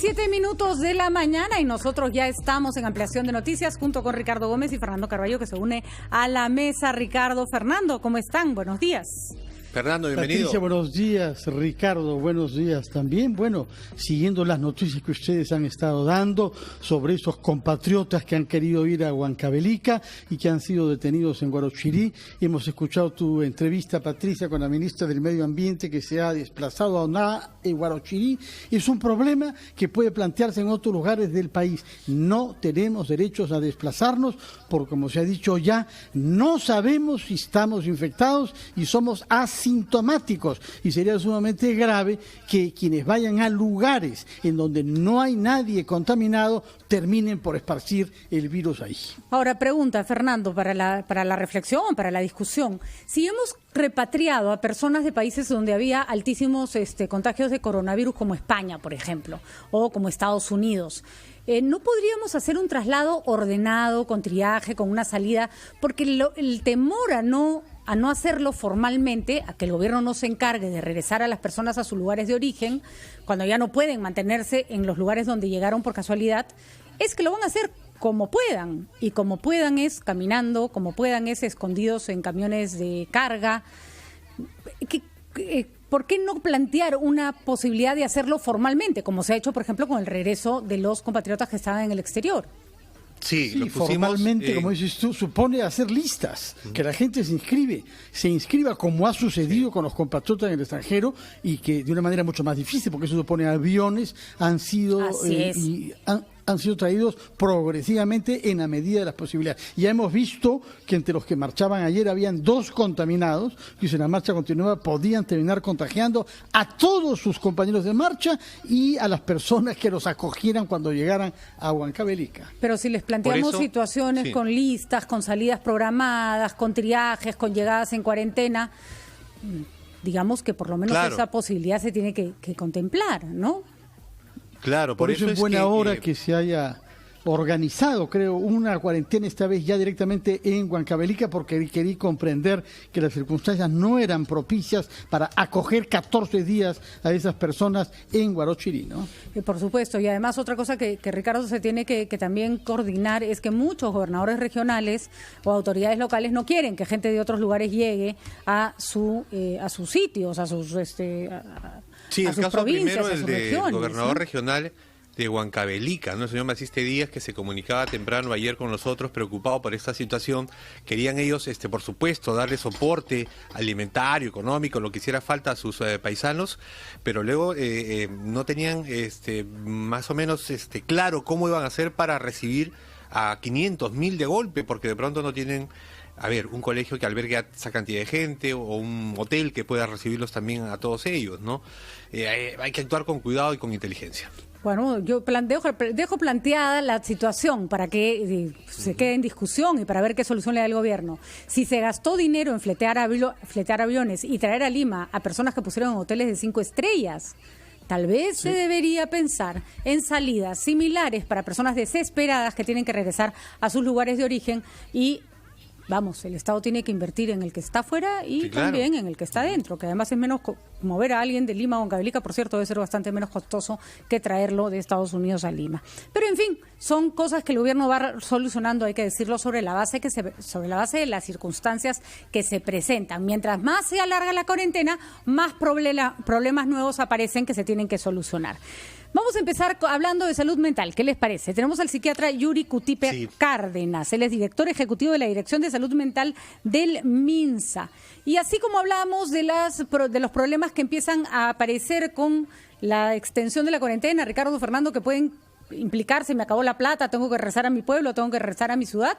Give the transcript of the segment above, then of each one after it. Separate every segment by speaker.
Speaker 1: 7:17 de la mañana y nosotros ya estamos en ampliación de noticias junto con Ricardo Gómez y Fernando Carballo, que se une a la mesa. Ricardo, Fernando, ¿cómo están? Buenos días.
Speaker 2: Fernando, bienvenido.
Speaker 3: Patricia, buenos días. Ricardo, buenos días también. Bueno, siguiendo las noticias que ustedes han estado dando sobre esos compatriotas que han querido ir a Huancavelica y que han sido detenidos en Guarochirí, hemos escuchado tu entrevista, Patricia, con la ministra del Medio Ambiente, que se ha desplazado a Oná, en Guarochirí. Es un problema que puede plantearse en otros lugares del país. No tenemos derechos a desplazarnos porque, como se ha dicho ya, no sabemos si estamos infectados y somos asintomáticos, y sería sumamente grave que quienes vayan a lugares en donde no hay nadie contaminado terminen por esparcir el virus ahí.
Speaker 1: Ahora, pregunta, Fernando, para la reflexión, para la discusión. Si hemos repatriado a personas de países donde había altísimos contagios de coronavirus, como España, por ejemplo, o como Estados Unidos, ¿no podríamos hacer un traslado ordenado, con triaje, con una salida? Porque el temor a no hacerlo formalmente, a que el gobierno no se encargue de regresar a las personas a sus lugares de origen, cuando ya no pueden mantenerse en los lugares donde llegaron por casualidad, es que lo van a hacer como puedan, y como puedan es caminando, como puedan es escondidos en camiones de carga. ¿Por qué no plantear una posibilidad de hacerlo formalmente, como se ha hecho, por ejemplo, con el regreso de los compatriotas que estaban en el exterior?
Speaker 3: Sí, formalmente, como dices tú, supone hacer listas, que la gente se inscriba como ha sucedido con los compatriotas en el extranjero, y que de una manera mucho más difícil, porque eso supone aviones han sido han sido traídos progresivamente en la medida de las posibilidades. Ya hemos visto que entre los que marchaban ayer habían 2 contaminados, que si la marcha continuaba podían terminar contagiando a todos sus compañeros de marcha y a las personas que los acogieran cuando llegaran a Huancavelica.
Speaker 1: Pero si les planteamos situaciones con listas, con salidas programadas, con triajes, con llegadas en cuarentena, digamos que por lo menos esa posibilidad se tiene que contemplar, ¿no?
Speaker 2: Claro,
Speaker 3: por eso es buena hora que se haya organizado, creo, una cuarentena esta vez ya directamente en Huancavelica, porque quería comprender que las circunstancias no eran propicias para acoger 14 días a esas personas en Guarochirí, ¿no?
Speaker 1: Por supuesto, y además otra cosa que Ricardo se tiene que también coordinar es que muchos gobernadores regionales o autoridades locales no quieren que gente de otros lugares llegue a sus sitios, a sus
Speaker 2: Sí, el caso primero es del gobernador
Speaker 1: ¿no?
Speaker 2: regional de Huancavelica, ¿no? El señor Maciste Díaz, que se comunicaba temprano ayer con nosotros, preocupado por esta situación. Querían ellos, por supuesto, darle soporte alimentario, económico, lo que hiciera falta a sus paisanos, pero luego no tenían más o menos claro cómo iban a hacer para recibir a 500.000 de golpe, porque de pronto no tienen un colegio que albergue a esa cantidad de gente, o un hotel que pueda recibirlos también a todos ellos, ¿no? Hay que actuar con cuidado y con inteligencia.
Speaker 1: Bueno, yo dejo planteada la situación para que se quede en discusión y para ver qué solución le da el gobierno. Si se gastó dinero en fletear aviones y traer a Lima a personas que pusieron en hoteles de 5 estrellas, tal vez se debería pensar en salidas similares para personas desesperadas que tienen que regresar a sus lugares de origen y... Vamos, el Estado tiene que invertir en el que está afuera y también en el que está dentro, que además es menos mover a alguien de Lima a Huancavelica, por cierto, debe ser bastante menos costoso que traerlo de Estados Unidos a Lima. Pero en fin, son cosas que el gobierno va solucionando, hay que decirlo, sobre la base de las circunstancias que se presentan. Mientras más se alarga la cuarentena, más problemas nuevos aparecen que se tienen que solucionar. Vamos a empezar hablando de salud mental. ¿Qué les parece? Tenemos al psiquiatra Yuri Cutipe Cárdenas. Él es director ejecutivo de la Dirección de Salud Mental del MINSA. Y así como hablamos de los problemas que empiezan a aparecer con la extensión de la cuarentena, Ricardo, Fernando, que pueden implicarse, me acabó la plata, tengo que regresar a mi pueblo, tengo que regresar a mi ciudad,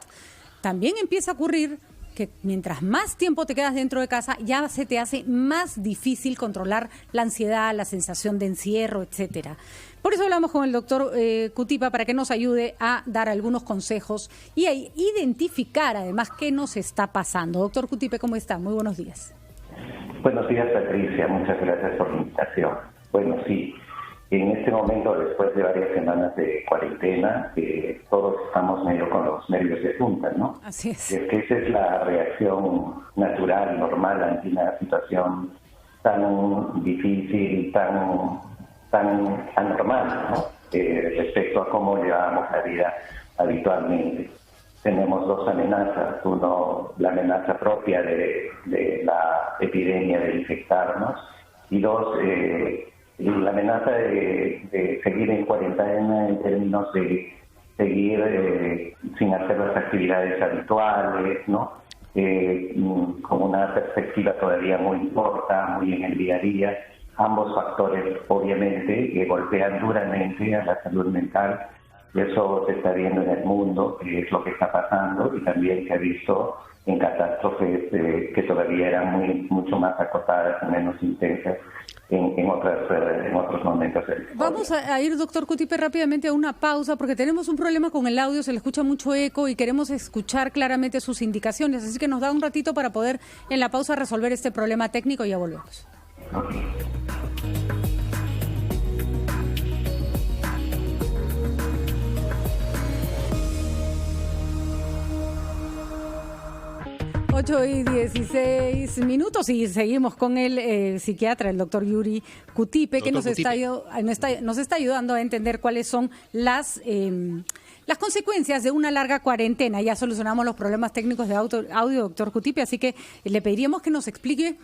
Speaker 1: también empieza a ocurrir que mientras más tiempo te quedas dentro de casa, ya se te hace más difícil controlar la ansiedad, la sensación de encierro, etcétera. Por eso hablamos con el doctor Cutipa para que nos ayude a dar algunos consejos y a identificar además qué nos está pasando. Doctor Cutipe, ¿cómo está? Muy buenos días.
Speaker 4: Buenos días, Patricia. Muchas gracias por la invitación. Bueno, sí. En este momento, después de varias semanas de cuarentena, todos estamos medio con los nervios de punta, ¿no?
Speaker 1: Así es.
Speaker 4: Es que esa es la reacción natural, normal, ante una situación tan difícil, tan anormal, ¿no? respecto a cómo llevábamos la vida habitualmente. Tenemos dos amenazas. Uno, la amenaza propia de la epidemia de infectarnos, y dos, la amenaza de seguir en cuarentena en términos de seguir sin hacer las actividades habituales, ¿no? Con una perspectiva todavía muy corta, muy en el día a día. Ambos factores, obviamente, golpean duramente a la salud mental. Eso se está viendo en el mundo, que es lo que está pasando, y también se ha visto en catástrofes que todavía eran mucho más acotadas y menos intensas en otros momentos.
Speaker 1: Vamos a ir, doctor Cutipe, rápidamente a una pausa, porque tenemos un problema con el audio, se le escucha mucho eco y queremos escuchar claramente sus indicaciones, así que nos da un ratito para poder en la pausa resolver este problema técnico y ya volvemos.
Speaker 4: Okay.
Speaker 1: 8:16 y seguimos con el psiquiatra, el doctor Yuri Cutipe, que nos está ayudando a entender cuáles son las consecuencias de una larga cuarentena. Ya solucionamos los problemas técnicos de audio, doctor Cutipe, así que le pediríamos que nos explique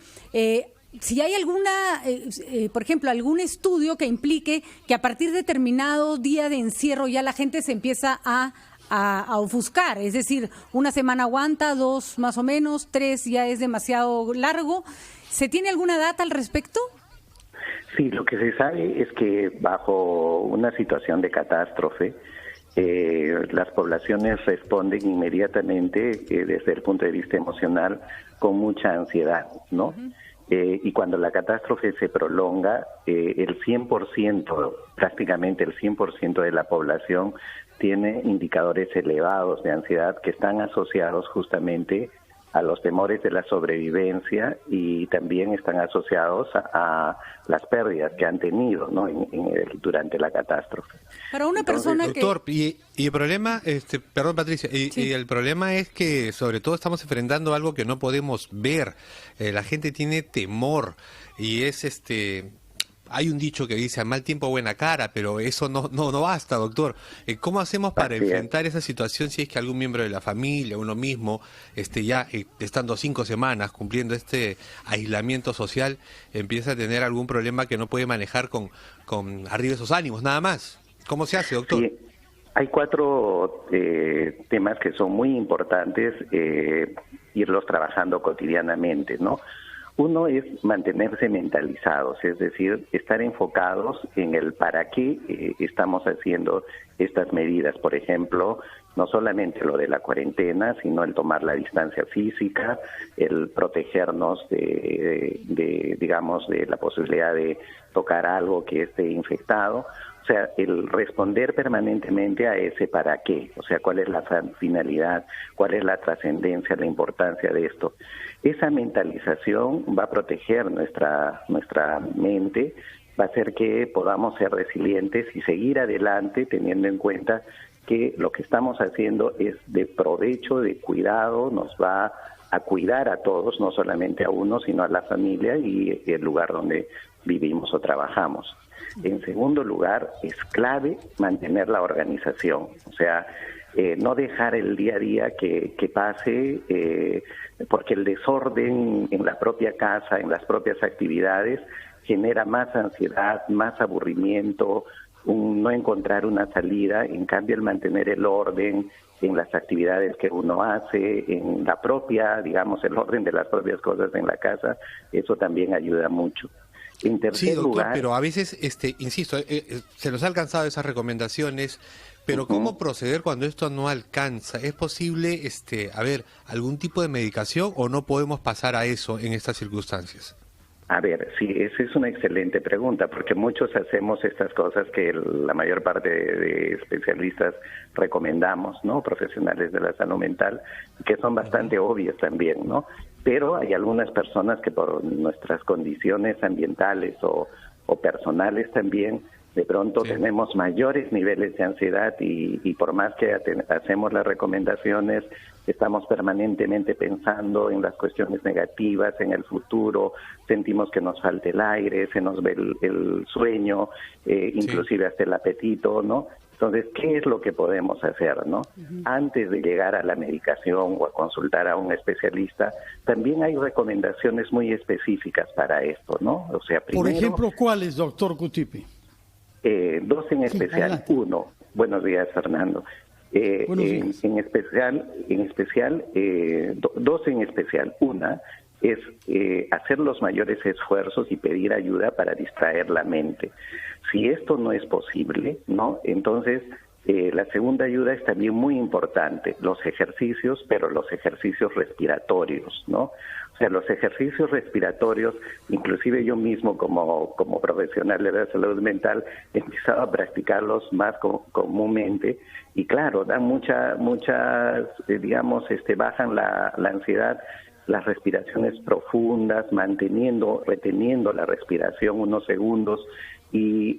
Speaker 1: si hay alguna, por ejemplo, algún estudio que implique que a partir de determinado día de encierro ya la gente se empieza a ofuscar, es decir, una semana aguanta, 2 más o menos, 3 ya es demasiado largo. ¿Se tiene alguna data al respecto?
Speaker 5: Sí, lo que se sabe es que bajo una situación de catástrofe, las poblaciones responden inmediatamente desde el punto de vista emocional con mucha ansiedad, ¿no? Uh-huh. Y cuando la catástrofe se prolonga, el 100%, prácticamente el 100% de la población tiene indicadores elevados de ansiedad que están asociados justamente a los temores de la sobrevivencia y también están asociados a las pérdidas que han tenido, ¿no? Durante la catástrofe.
Speaker 1: Para una persona
Speaker 2: doctor, y el problema, perdón Patricia, sí. Y el problema es que sobre todo estamos enfrentando algo que no podemos ver. La gente tiene temor y es hay un dicho que dice, a mal tiempo buena cara, pero eso no basta, doctor. ¿Cómo hacemos para enfrentar esa situación si es que algún miembro de la familia, uno mismo, ya estando 5 semanas cumpliendo este aislamiento social, empieza a tener algún problema que no puede manejar con arriba esos ánimos, nada más? ¿Cómo se hace, doctor?
Speaker 5: Sí. Hay 4 temas que son muy importantes irlos trabajando cotidianamente, ¿no? Uno es mantenerse mentalizados, es decir, estar enfocados en el para qué estamos haciendo estas medidas. Por ejemplo, no solamente lo de la cuarentena, sino el tomar la distancia física, el protegernos digamos, de la posibilidad de tocar algo que esté infectado. O sea, el responder permanentemente a ese para qué, o sea, cuál es la finalidad, cuál es la trascendencia, la importancia de esto. Esa mentalización va a proteger nuestra mente, va a hacer que podamos ser resilientes y seguir adelante teniendo en cuenta que lo que estamos haciendo es de provecho, de cuidado, nos va a cuidar a todos, no solamente a uno, sino a la familia y el lugar donde vivimos o trabajamos. En segundo lugar, es clave mantener la organización, o sea, no dejar el día a día que pase, porque el desorden en la propia casa, en las propias actividades, genera más ansiedad, más aburrimiento, no encontrar una salida. En cambio, el mantener el orden en las actividades que uno hace, en la propia, digamos, el orden de las propias cosas en la casa, eso también ayuda mucho. En tercer
Speaker 2: sí, doctor,
Speaker 5: lugar,
Speaker 2: pero a veces, insisto, se nos ha alcanzado esas recomendaciones, pero ¿cómo proceder cuando esto no alcanza? ¿Es posible, algún tipo de medicación o no podemos pasar a eso en estas circunstancias?
Speaker 5: A ver, sí, esa es una excelente pregunta, porque muchos hacemos estas cosas que la mayor parte de especialistas recomendamos, ¿no? Profesionales de la salud mental, que son bastante obvias también, ¿no? Pero hay algunas personas que por nuestras condiciones ambientales o personales también De pronto tenemos mayores niveles de ansiedad y por más que hacemos las recomendaciones, estamos permanentemente pensando en las cuestiones negativas, en el futuro, sentimos que nos falta el aire, se nos ve el sueño, inclusive hasta el apetito, ¿no? Entonces, ¿qué es lo que podemos hacer, no? Antes de llegar a la medicación o a consultar a un especialista, también hay recomendaciones muy específicas para esto, ¿no? O sea, primero,
Speaker 3: por ejemplo, ¿cuáles, doctor Cutipe?
Speaker 5: Dos en especial.
Speaker 3: Adelante.
Speaker 5: Uno, buenos días, Fernando. En especial, dos en especial. Una es hacer los mayores esfuerzos y pedir ayuda para distraer la mente. Si esto no es posible, ¿no? Entonces, la segunda ayuda es también muy importante, los ejercicios, pero los ejercicios respiratorios, ¿no? O sea, los ejercicios respiratorios, inclusive yo mismo como profesional de la salud mental, he empezado a practicarlos más comúnmente y claro, dan muchas, digamos, bajan la ansiedad, las respiraciones profundas, reteniendo la respiración unos segundos y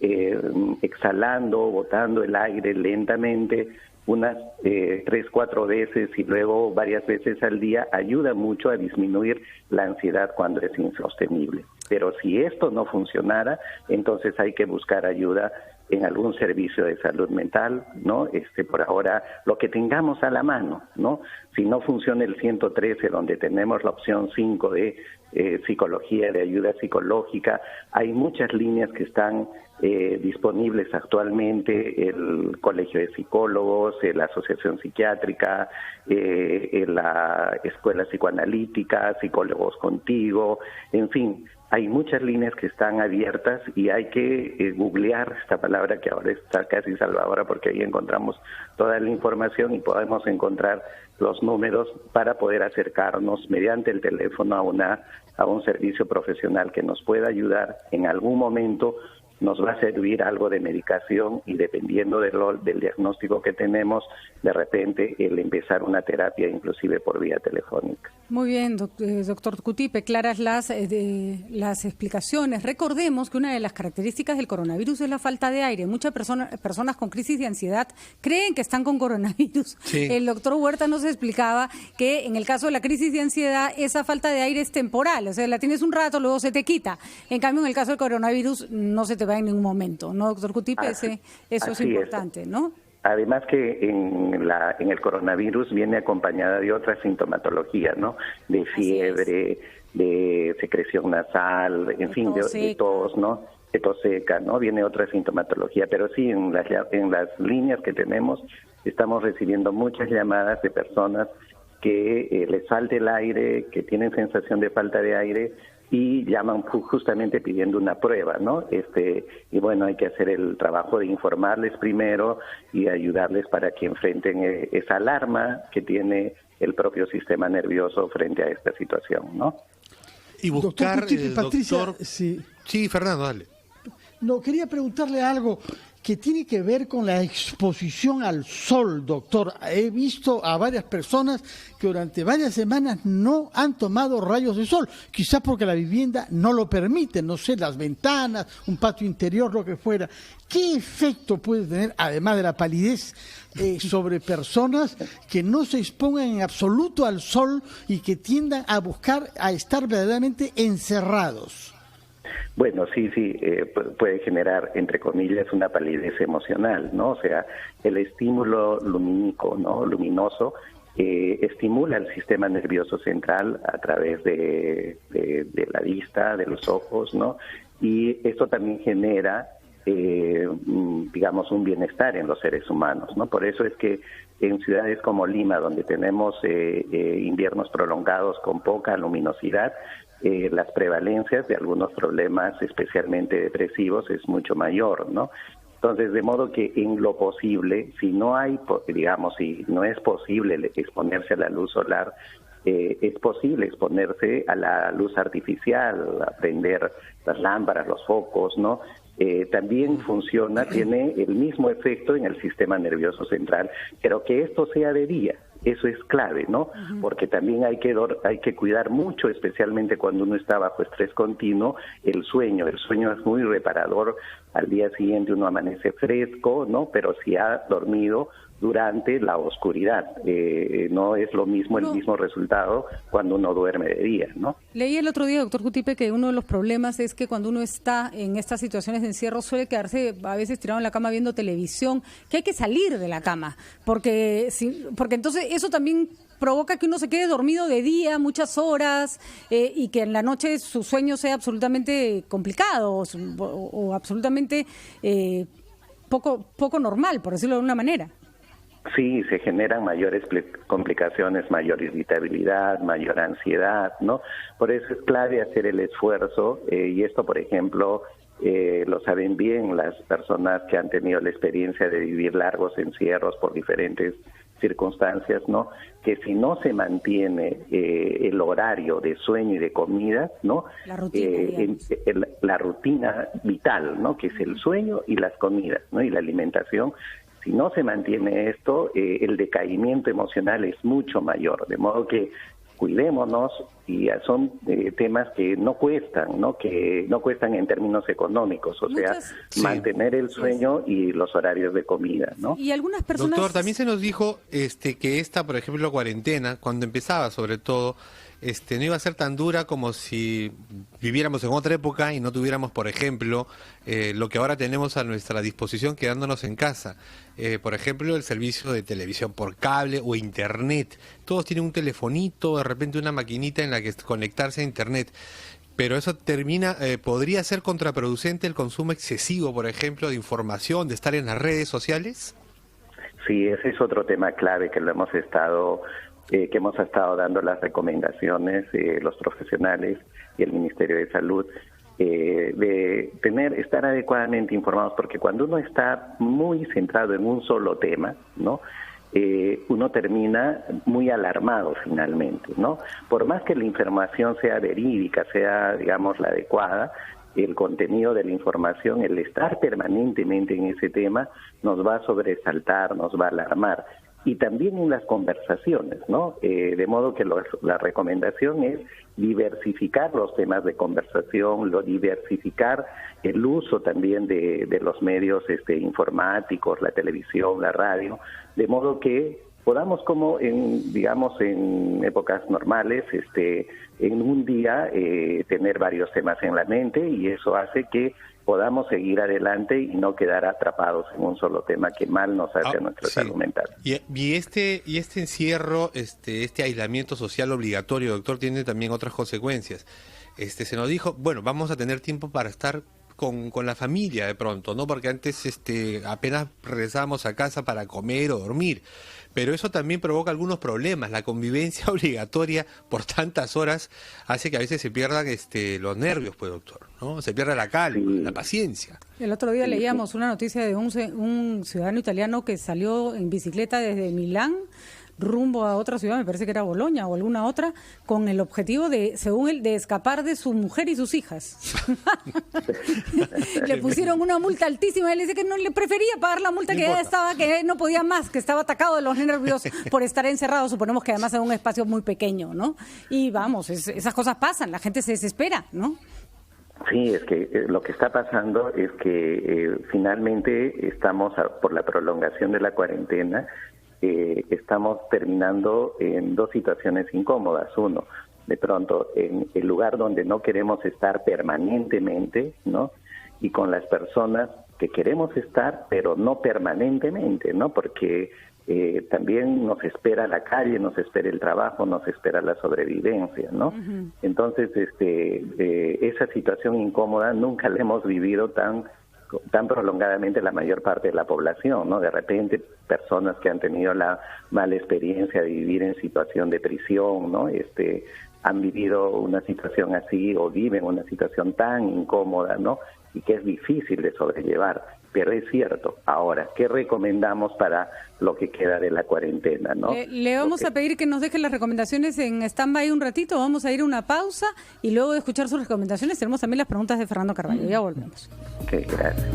Speaker 5: exhalando, botando el aire lentamente unas 3-4 veces y luego varias veces al día, ayuda mucho a disminuir la ansiedad cuando es insostenible. Pero si esto no funcionara, entonces hay que buscar ayuda en algún servicio de salud mental, ¿no? Por ahora, lo que tengamos a la mano, ¿no? Si no funciona el 113, donde tenemos la opción 5 de psicología, de ayuda psicológica, hay muchas líneas que están disponibles actualmente, el Colegio de Psicólogos, la Asociación Psiquiátrica, la Escuela Psicoanalítica, Psicólogos Contigo, en fin, hay muchas líneas que están abiertas y hay que googlear esta palabra que ahora está casi salvadora porque ahí encontramos toda la información y podemos encontrar los números para poder acercarnos mediante el teléfono a un servicio profesional que nos pueda ayudar en algún momento. Nos va a servir algo de medicación y dependiendo del diagnóstico que tenemos, de repente el empezar una terapia inclusive por vía telefónica.
Speaker 1: Muy bien, doctor Cutipe, claras las explicaciones. Recordemos que una de las características del coronavirus es la falta de aire. Muchas personas con crisis de ansiedad creen que están con coronavirus. Sí. El doctor Huerta nos explicaba que en el caso de la crisis de ansiedad, esa falta de aire es temporal, o sea, la tienes un rato, luego se te quita. En cambio, en el caso del coronavirus, no se te va en ningún momento, ¿no, doctor Cutipe? Eso es importante, ¿no?
Speaker 5: Además que en el coronavirus viene acompañada de otra sintomatología, ¿no? De fiebre, de secreción nasal, en fin, de tos, ¿no? De tos seca, ¿no? Viene otra sintomatología, pero sí, en las líneas que tenemos estamos recibiendo muchas llamadas de personas que les falta el aire, que tienen sensación de falta de aire, y llaman justamente pidiendo una prueba, ¿no? Y bueno, hay que hacer el trabajo de informarles primero y ayudarles para que enfrenten esa alarma que tiene el propio sistema nervioso frente a esta situación, ¿no?
Speaker 2: Y buscar,
Speaker 3: Patricia,
Speaker 2: doctor... Sí, Fernando, dale.
Speaker 3: No, quería preguntarle algo que tiene que ver con la exposición al sol, doctor. He visto a varias personas que durante varias semanas no han tomado rayos de sol, quizás porque la vivienda no lo permite, no sé, las ventanas, un patio interior, lo que fuera. ¿Qué efecto puede tener, además de la palidez, sobre personas que no se expongan en absoluto al sol y que tiendan a buscar a estar verdaderamente encerrados?
Speaker 5: Bueno, sí, puede generar, entre comillas, una palidez emocional, ¿no? O sea, el estímulo lumínico, ¿no? Luminoso, estimula el sistema nervioso central a través de la vista, de los ojos, ¿no? Y esto también genera, digamos, un bienestar en los seres humanos, ¿no? Por eso es que en ciudades como Lima, donde tenemos inviernos prolongados con poca luminosidad, las prevalencias de algunos problemas, especialmente depresivos, es mucho mayor, ¿no? Entonces, de modo que en lo posible, si no hay, digamos, si no es posible exponerse a la luz solar, es posible exponerse a la luz artificial, a prender las lámparas, los focos, ¿no? También funciona, tiene el mismo efecto en el sistema nervioso central, pero que esto sea de día. Eso es clave, ¿no? Porque también hay que cuidar mucho, especialmente cuando uno está bajo estrés continuo, el sueño. El sueño es muy reparador al día siguiente uno amanece fresco, ¿no? Pero si ha dormido durante la oscuridad. No es lo mismo, el mismo resultado cuando uno duerme de día, ¿no?
Speaker 1: Leí el otro día, doctor Cutipe, que uno de los problemas es que cuando uno está en estas situaciones de encierro suele quedarse a veces tirado en la cama viendo televisión, que hay que salir de la cama, porque entonces eso también provoca que uno se quede dormido de día muchas horas y que en la noche su sueño sea absolutamente complicado o absolutamente poco normal, por decirlo de una manera.
Speaker 5: Sí, se generan mayores complicaciones, mayor irritabilidad, mayor ansiedad, ¿no? Por eso es clave hacer el esfuerzo y esto, por ejemplo, lo saben bien las personas que han tenido la experiencia de vivir largos encierros por diferentes circunstancias, ¿no? Que si no se mantiene el horario de sueño y de comida, ¿no? La rutina vital, ¿no? Que es el sueño y las comidas, ¿no? Y la alimentación. Si no se mantiene esto, el decaimiento emocional es mucho mayor, de modo que cuidémonos y son temas que no cuestan, ¿no? Que no cuestan en términos económicos, mantener el sueño y los horarios de comida, ¿no?
Speaker 1: Y algunas personas...
Speaker 2: Doctor, también se nos dijo que esta, por ejemplo, cuarentena, cuando empezaba sobre todo, no iba a ser tan dura como si viviéramos en otra época y no tuviéramos, por ejemplo, lo que ahora tenemos a nuestra disposición quedándonos en casa. Por ejemplo, el servicio de televisión por cable o internet. Todos tienen un telefonito, de repente una maquinita en la que conectarse a internet. Pero eso podría ser contraproducente el consumo excesivo, por ejemplo, de información, de estar en las redes sociales.
Speaker 5: Sí, ese es otro tema clave que hemos estado dando las recomendaciones, los profesionales y el Ministerio de Salud, de estar adecuadamente informados, porque cuando uno está muy centrado en un solo tema, ¿no? Uno termina muy alarmado finalmente, ¿no? Por más que la información sea verídica, sea, digamos, la adecuada, el contenido de la información, el estar permanentemente en ese tema, nos va a sobresaltar, nos va a alarmar. Y también en las conversaciones, ¿no? De modo que la recomendación es diversificar los temas de conversación, diversificar el uso también de los medios informáticos, la televisión, la radio, de modo que podamos, como en épocas normales, en un día tener varios temas en la mente, y eso hace que podamos seguir adelante y no quedar atrapados en un solo tema que mal nos hace a nuestra salud mental.
Speaker 2: Y este encierro, este aislamiento social obligatorio, doctor, tiene también otras consecuencias. Se nos dijo, bueno, vamos a tener tiempo para estar con la familia de pronto, ¿no? Porque antes apenas regresábamos a casa para comer o dormir. Pero eso también provoca algunos problemas. La convivencia obligatoria por tantas horas hace que a veces se pierdan los nervios, pues, doctor, ¿no? Se pierde la calma, la paciencia.
Speaker 1: El otro día leíamos una noticia de un ciudadano italiano que salió en bicicleta desde Milán rumbo a otra ciudad, me parece que era Bolonia o alguna otra, con el objetivo de, según él, de escapar de su mujer y sus hijas. Le pusieron una multa altísima y él dice que no le prefería pagar la multa, que ya estaba, que no podía más, que estaba atacado de los nervios por estar encerrado, suponemos que además en un espacio muy pequeño, ¿no? Y vamos, esas cosas pasan, la gente se desespera, ¿no?
Speaker 5: Sí, es que lo que está pasando es que finalmente estamos, por la prolongación de la cuarentena, estamos terminando en dos situaciones incómodas. Uno, de pronto, en el lugar donde no queremos estar permanentemente, ¿no? Y con las personas que queremos estar, pero no permanentemente, ¿no? Porque también nos espera la calle, nos espera el trabajo, nos espera la sobrevivencia, ¿no? Uh-huh. Entonces, esa situación incómoda nunca la hemos vivido tan prolongadamente la mayor parte de la población, ¿no? De repente, personas que han tenido la mala experiencia de vivir en situación de prisión, ¿no? Han vivido una situación así o viven una situación tan incómoda, ¿no? Y que es difícil de sobrellevar. Pero es cierto. Ahora, ¿qué recomendamos para lo que queda de la cuarentena, no?
Speaker 1: Le vamos a pedir que nos deje las recomendaciones en stand-by un ratito. Vamos a ir a una pausa y luego de escuchar sus recomendaciones tenemos también las preguntas de Fernando Carvalho. Ya volvemos.
Speaker 5: Ok, gracias.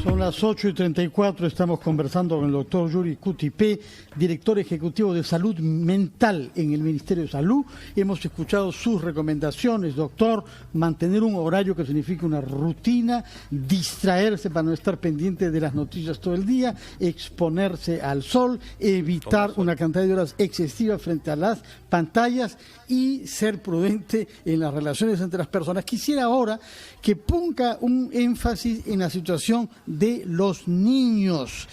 Speaker 3: Son las las 8:34 estamos conversando con el doctor Yuri Cutipé, director ejecutivo de Salud Mental en el Ministerio de Salud. Hemos escuchado sus recomendaciones, doctor: mantener un horario que significa una rutina, distraerse para no estar pendiente de las noticias todo el día, exponerse al sol, evitar una cantidad de horas excesiva frente a las pantallas y ser prudente en las relaciones entre las personas. Quisiera ahora que ponga un énfasis en la situación de los niños.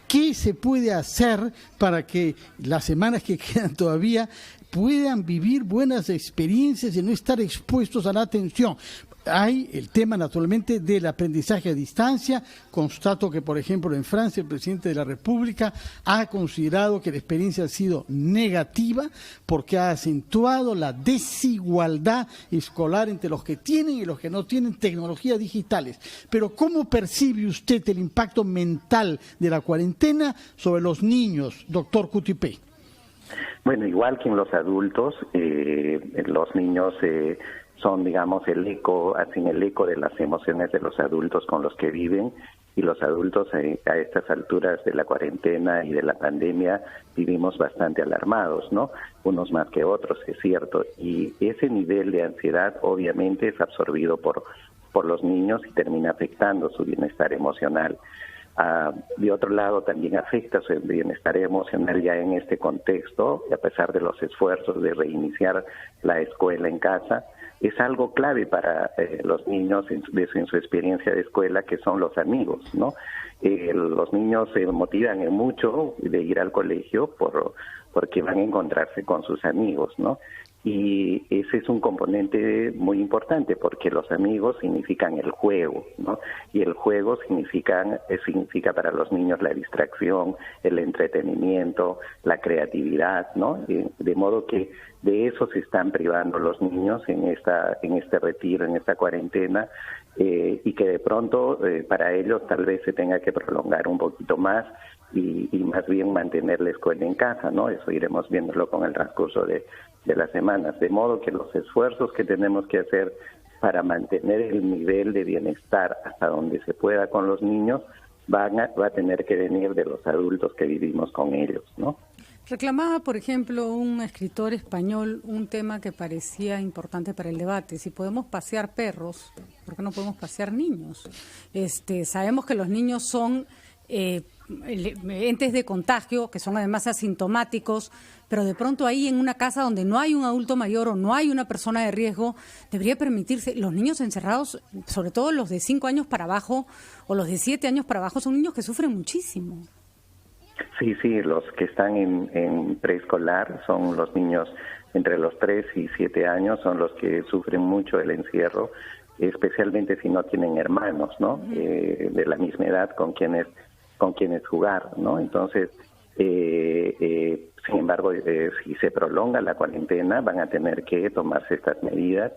Speaker 3: ¿Qué se puede hacer para que las semanas que quedan todavía puedan vivir buenas experiencias y no estar expuestos a la atención? Hay el tema, naturalmente, del aprendizaje a distancia. Constato que, por ejemplo, en Francia, el presidente de la República ha considerado que la experiencia ha sido negativa porque ha acentuado la desigualdad escolar entre los que tienen y los que no tienen tecnologías digitales. Pero, ¿cómo percibe usted el impacto mental de la cuarentena sobre los niños, doctor Cutipé?
Speaker 5: Bueno, igual que en los adultos, los niños son, digamos, hacen el eco de las emociones de los adultos con los que viven, y los adultos a estas alturas de la cuarentena y de la pandemia vivimos bastante alarmados, ¿no? Unos más que otros, es cierto, y ese nivel de ansiedad obviamente es absorbido por los niños y termina afectando su bienestar emocional. De otro lado, también afecta su bienestar emocional ya en este contexto, y a pesar de los esfuerzos de reiniciar la escuela en casa. Es algo clave para los niños en su experiencia de escuela, que son los amigos, ¿no? Los niños se motivan mucho de ir al colegio porque van a encontrarse con sus amigos, ¿no? Y ese es un componente muy importante, porque los amigos significan el juego, ¿no? Y el juego significa para los niños la distracción, el entretenimiento, la creatividad, ¿no? De modo que de eso se están privando los niños en este retiro, en esta cuarentena, y que de pronto para ellos tal vez se tenga que prolongar un poquito más y más bien mantener la escuela en casa, ¿no? Eso iremos viéndolo con el transcurso de las semanas, de modo que los esfuerzos que tenemos que hacer para mantener el nivel de bienestar hasta donde se pueda con los niños va a tener que venir de los adultos que vivimos con ellos, ¿no?
Speaker 1: Reclamaba, por ejemplo, un escritor español un tema que parecía importante para el debate: si podemos pasear perros, ¿por qué no podemos pasear niños? Sabemos que los niños son entes de contagio, que son además asintomáticos, pero de pronto ahí en una casa donde no hay un adulto mayor o no hay una persona de riesgo, debería permitirse. Los niños encerrados, sobre todo los de 5 años para abajo o los de 7 años para abajo, son niños que sufren muchísimo.
Speaker 5: Sí, los que están en preescolar son los niños entre los 3 y 7 años, son los que sufren mucho el encierro, especialmente si no tienen hermanos, ¿no? De la misma edad con quienes jugar, ¿no? Entonces, sin embargo, si se prolonga la cuarentena, van a tener que tomarse estas medidas.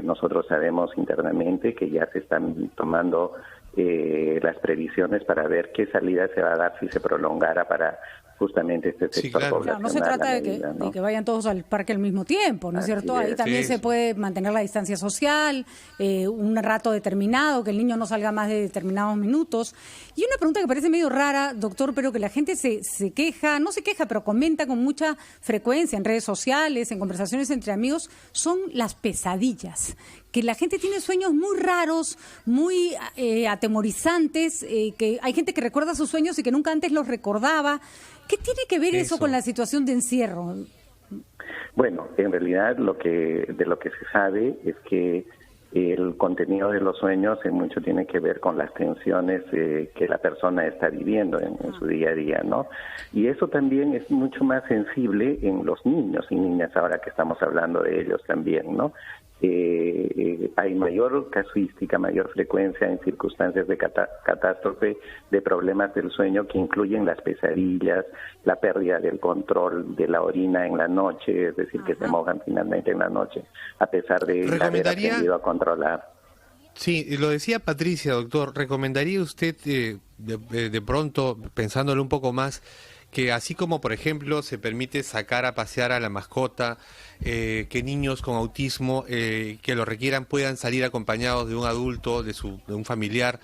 Speaker 5: Nosotros sabemos internamente que ya se están tomando las previsiones para ver qué salida se va a dar si se prolongara para justamente este sector poblacional.
Speaker 1: Claro, no se trata de que vayan todos al parque al mismo tiempo, ¿no es cierto? Ahí también se puede mantener la distancia social, un rato determinado, que el niño no salga más de determinados minutos. Y una pregunta que parece medio rara, doctor, pero que la gente se queja, no se queja, pero comenta con mucha frecuencia en redes sociales, en conversaciones entre amigos, son las pesadillas. Que la gente tiene sueños muy raros, muy atemorizantes, que hay gente que recuerda sus sueños y que nunca antes los recordaba. ¿Qué tiene que ver eso con la situación de encierro?
Speaker 5: Bueno, en realidad de lo que se sabe es que el contenido de los sueños en mucho tiene que ver con las tensiones que la persona está viviendo en su día a día, ¿no? Y eso también es mucho más sensible en los niños y niñas, ahora que estamos hablando de ellos también, ¿no? Hay mayor casuística, mayor frecuencia en circunstancias de catástrofe, de problemas del sueño que incluyen las pesadillas, la pérdida del control de la orina en la noche, es decir, que se mojan finalmente en la noche, a pesar de haber aprendido a controlar.
Speaker 2: Sí, lo decía Patricia, doctor, ¿recomendaría usted de pronto, pensándolo un poco más, que así como, por ejemplo, se permite sacar a pasear a la mascota, que niños con autismo que lo requieran puedan salir acompañados de un adulto, de un familiar,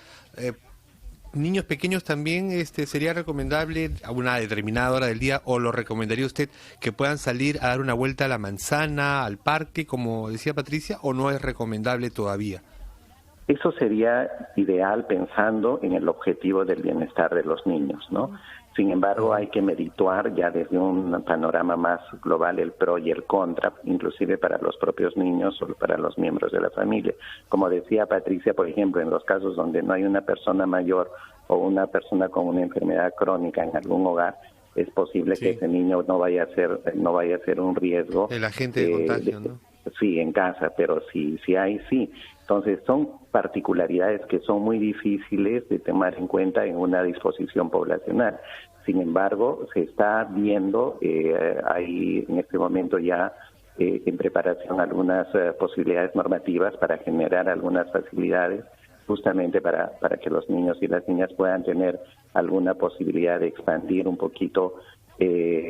Speaker 2: niños pequeños también sería recomendable a una determinada hora del día, o lo recomendaría usted que puedan salir a dar una vuelta a la manzana, al parque, como decía Patricia, o no es recomendable todavía?
Speaker 5: Eso sería ideal pensando en el objetivo del bienestar de los niños, ¿no? Sin embargo, hay que medituar ya desde un panorama más global el pro y el contra, inclusive para los propios niños o para los miembros de la familia. Como decía Patricia, por ejemplo, en los casos donde no hay una persona mayor o una persona con una enfermedad crónica en algún hogar, es posible que ese niño no vaya a ser un riesgo.
Speaker 2: El agente de contagio, ¿no?
Speaker 5: Sí, en casa, pero sí hay, sí. Entonces son particularidades que son muy difíciles de tomar en cuenta en una disposición poblacional. Sin embargo, se está viendo, hay en este momento ya en preparación algunas posibilidades normativas para generar algunas facilidades justamente para que los niños y las niñas puedan tener alguna posibilidad de expandir un poquito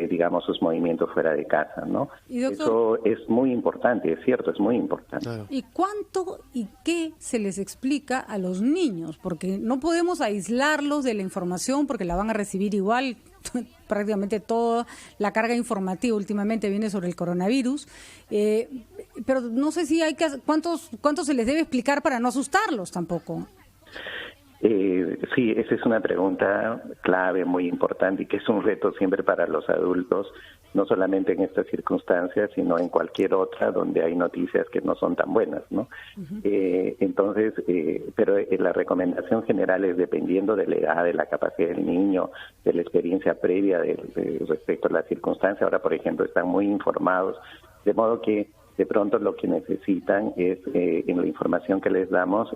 Speaker 5: digamos, sus movimientos fuera de casa, ¿no?
Speaker 1: Y doctor,
Speaker 5: eso es muy importante, es cierto, es muy importante.
Speaker 2: Claro.
Speaker 1: ¿Y cuánto y qué se les explica a los niños? Porque no podemos aislarlos de la información porque la van a recibir igual. Prácticamente toda la carga informativa últimamente viene sobre el coronavirus, pero no sé si hay que cuánto se les debe explicar para no asustarlos tampoco.
Speaker 5: Sí, esa es una pregunta clave, muy importante, y que es un reto siempre para los adultos, no solamente en estas circunstancias, sino en cualquier otra donde hay noticias que no son tan buenas, ¿no? Entonces, pero la recomendación general es, dependiendo de la edad, de la capacidad del niño, de la experiencia previa respecto a la circunstancia. Ahora, por ejemplo, están muy informados, de modo que de pronto lo que necesitan es, en la información que les damos,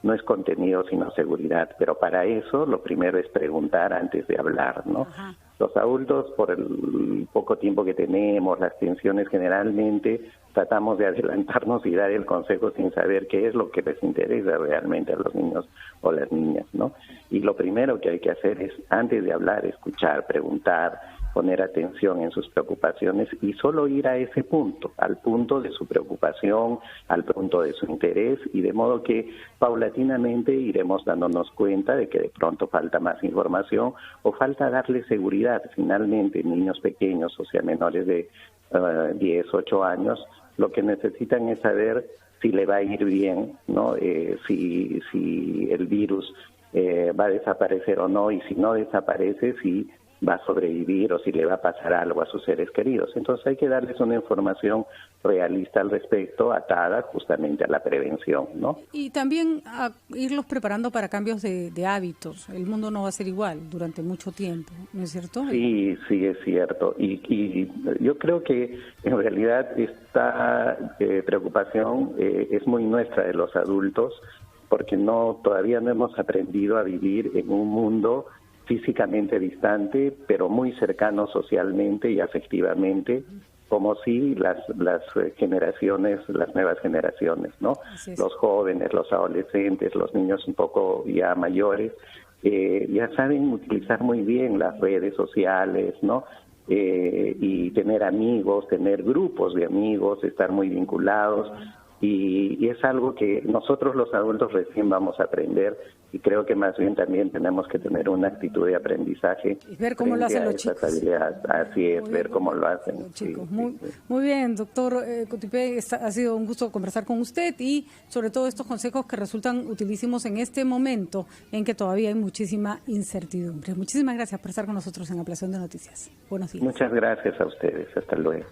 Speaker 5: no es contenido sino seguridad, pero para eso lo primero es preguntar antes de hablar, ¿no? Ajá. Los adultos, por el poco tiempo que tenemos, las tensiones, generalmente tratamos de adelantarnos y dar el consejo sin saber qué es lo que les interesa realmente a los niños o las niñas, ¿no? Y lo primero que hay que hacer es, antes de hablar, escuchar, preguntar, poner atención en sus preocupaciones y solo ir a ese punto, al punto de su preocupación, al punto de su interés, y de modo que paulatinamente iremos dándonos cuenta de que de pronto falta más información o falta darle seguridad. Finalmente, niños pequeños, o sea, menores de 10, 8 años, lo que necesitan es saber si le va a ir bien, ¿no? Si el virus va a desaparecer o no, y si no desaparece, si va a sobrevivir o si le va a pasar algo a sus seres queridos. Entonces hay que darles una información realista al respecto, atada justamente a la prevención, ¿no?
Speaker 1: Y también a irlos preparando para cambios de hábitos. El mundo no va a ser igual durante mucho tiempo, ¿no es cierto?
Speaker 5: Sí, es cierto. Y yo creo que en realidad esta preocupación es muy nuestra de los adultos, porque todavía no hemos aprendido a vivir en un mundo físicamente distante, pero muy cercano socialmente y afectivamente, como si las generaciones, las nuevas generaciones, ¿no? Los jóvenes, los adolescentes, los niños un poco ya mayores, ya saben utilizar muy bien las redes sociales, ¿no? Y tener amigos, tener grupos de amigos, estar muy vinculados. Y es algo que nosotros los adultos recién vamos a aprender, y creo que más bien también tenemos que tener una actitud de aprendizaje.
Speaker 1: Y ver cómo lo hacen los chicos.
Speaker 5: Así es, ver cómo lo hacen.
Speaker 1: Los chicos. Muy bien, doctor Cotipé, ha sido un gusto conversar con usted y sobre todo estos consejos que resultan utilísimos en este momento en que todavía hay muchísima incertidumbre. Muchísimas gracias por estar con nosotros en Ampliación de Noticias. Buenos días.
Speaker 5: Muchas gracias a ustedes. Hasta luego.